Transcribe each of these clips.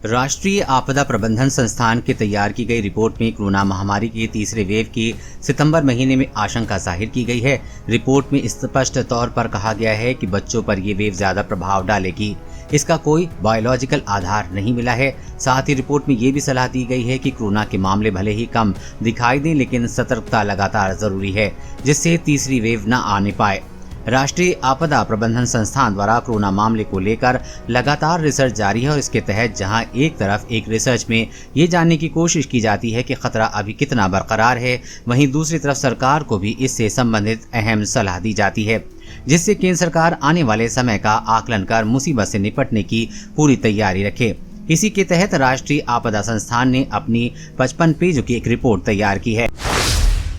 राष्ट्रीय आपदा प्रबंधन संस्थान की तैयार की गई रिपोर्ट में कोरोना महामारी के तीसरे वेव की सितंबर महीने में आशंका जाहिर की गई है। रिपोर्ट में स्पष्ट तौर पर कहा गया है कि बच्चों पर ये वेव ज्यादा प्रभाव डालेगी। इसका कोई बायोलॉजिकल आधार नहीं मिला है। साथ ही रिपोर्ट में ये भी सलाह दी गई है कि कोरोना के मामले भले ही कम दिखाई दें, लेकिन सतर्कता लगातार जरूरी है, जिससे तीसरी वेव न आने पाए। राष्ट्रीय आपदा प्रबंधन संस्थान द्वारा कोरोना मामले को लेकर लगातार रिसर्च जारी है और इसके तहत जहां एक तरफ एक रिसर्च में ये जानने की कोशिश की जाती है कि खतरा अभी कितना बरकरार है, वहीं दूसरी तरफ सरकार को भी इससे संबंधित अहम सलाह दी जाती है, जिससे केंद्र सरकार आने वाले समय का आकलन कर मुसीबत से निपटने की पूरी तैयारी रखे। इसी के तहत राष्ट्रीय आपदा संस्थान ने अपनी 55 पेजों की एक रिपोर्ट तैयार की है।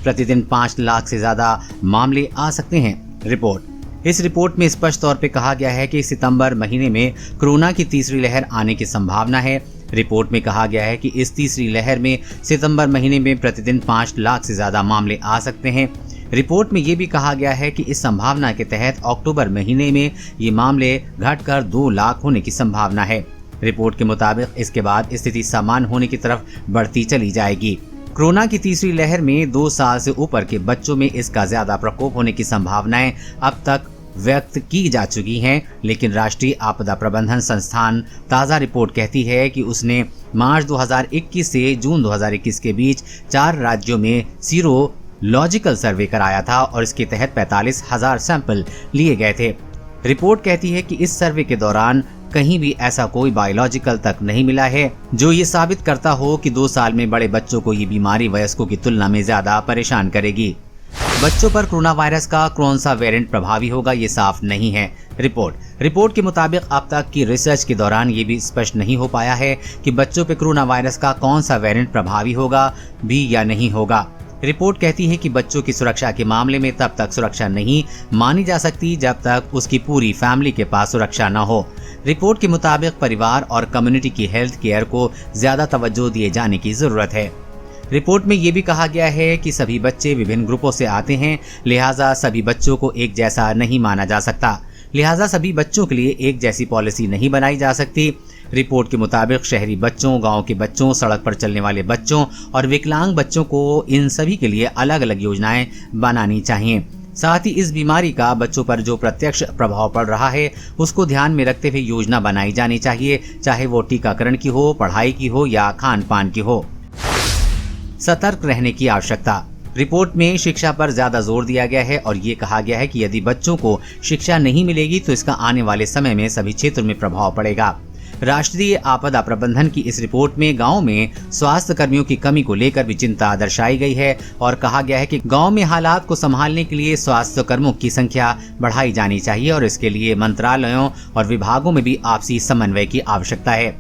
प्रतिदिन 5 लाख से ज्यादा मामले आ सकते हैं। इस रिपोर्ट में स्पष्ट तौर पे कहा गया है कि सितंबर महीने में कोरोना की तीसरी लहर आने की संभावना है। रिपोर्ट में कहा गया है कि इस तीसरी लहर में सितंबर महीने में प्रतिदिन 5 लाख से ज्यादा मामले आ सकते हैं। रिपोर्ट में ये भी कहा गया है कि इस संभावना के तहत अक्टूबर महीने में ये मामले घटकर 2 लाख होने की संभावना है। रिपोर्ट के मुताबिक इसके बाद स्थिति सामान्य होने की तरफ बढ़ती चली जाएगी। कोरोना की तीसरी लहर में 2 साल से ऊपर के बच्चों में इसका ज्यादा प्रकोप होने की संभावनाएं अब तक व्यक्त की जा चुकी हैं, लेकिन राष्ट्रीय आपदा प्रबंधन संस्थान ताज़ा रिपोर्ट कहती है कि उसने मार्च 2021 से जून 2021 के बीच 4 राज्यों में सीरोलॉजिकल सर्वे कराया था और इसके तहत 45,000 सैंपल लिए गए थे। रिपोर्ट कहती है कि इस सर्वे के दौरान कहीं भी ऐसा कोई बायोलॉजिकल तक नहीं मिला है जो ये साबित करता हो कि 2 साल में बड़े बच्चों को ये बीमारी वयस्कों की तुलना में ज्यादा परेशान करेगी। बच्चों पर कोरोना वायरस का कौन सा वेरिएंट प्रभावी होगा, ये साफ नहीं है। रिपोर्ट के मुताबिक अब तक की रिसर्च के दौरान ये भी स्पष्ट नहीं हो पाया है कि बच्चों पर कोरोना वायरस का कौन सा वेरिएंट प्रभावी होगा भी या नहीं होगा। रिपोर्ट कहती है कि बच्चों की सुरक्षा के मामले में तब तक सुरक्षा नहीं मानी जा सकती जब तक उसकी पूरी फैमिली के पास सुरक्षा न हो। रिपोर्ट के मुताबिक परिवार और कम्युनिटी की हेल्थ केयर को ज्यादा तवज्जो दिए जाने की जरूरत है। रिपोर्ट में ये भी कहा गया है कि सभी बच्चे विभिन्न ग्रुपों से आते हैं, लिहाजा सभी बच्चों को एक जैसा नहीं माना जा सकता। लिहाजा सभी बच्चों के लिए एक जैसी पॉलिसी नहीं बनाई जा सकती। रिपोर्ट के मुताबिक शहरी बच्चों, गांव के बच्चों, सड़क पर चलने वाले बच्चों और विकलांग बच्चों को इन सभी के लिए अलग अलग योजनाएं बनानी चाहिए। साथ ही इस बीमारी का बच्चों पर जो प्रत्यक्ष प्रभाव पड़ रहा है उसको ध्यान में रखते हुए योजना बनाई जानी चाहिए, चाहे वो टीकाकरण की हो, पढ़ाई की हो या खान पान की हो। सतर्क रहने की आवश्यकता। रिपोर्ट में शिक्षा पर ज्यादा जोर दिया गया है और ये कहा गया है कि यदि बच्चों को शिक्षा नहीं मिलेगी तो इसका आने वाले समय में सभी क्षेत्रों में प्रभाव पड़ेगा। राष्ट्रीय आपदा प्रबंधन की इस रिपोर्ट में गांव में स्वास्थ्य कर्मियों की कमी को लेकर भी चिंता दर्शाई गई है और कहा गया है कि गांव में हालात को संभालने के लिए स्वास्थ्य कर्मियों की संख्या बढ़ाई जानी चाहिए और इसके लिए मंत्रालयों और विभागों में भी आपसी समन्वय की आवश्यकता है।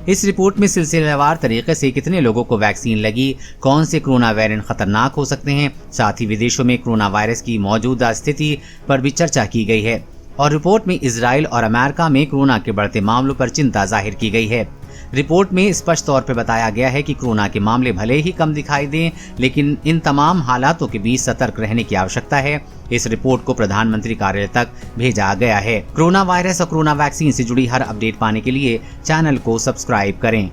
इस रिपोर्ट में सिलसिलेवार तरीके से कितने लोगों को वैक्सीन लगी, कौन से कोरोना वेरिएंट खतरनाक हो सकते हैं, साथ ही विदेशों में कोरोना वायरस की मौजूदा स्थिति पर भी चर्चा की गई है और रिपोर्ट में इजराइल और अमेरिका में कोरोना के बढ़ते मामलों पर चिंता जाहिर की गई है। रिपोर्ट में स्पष्ट तौर पर बताया गया है कि कोरोना के मामले भले ही कम दिखाई दें, लेकिन इन तमाम हालातों के बीच सतर्क रहने की आवश्यकता है। इस रिपोर्ट को प्रधानमंत्री कार्यालय तक भेजा गया है। कोरोना वायरस और कोरोना वैक्सीन से जुड़ी हर अपडेट पाने के लिए चैनल को सब्सक्राइब करें।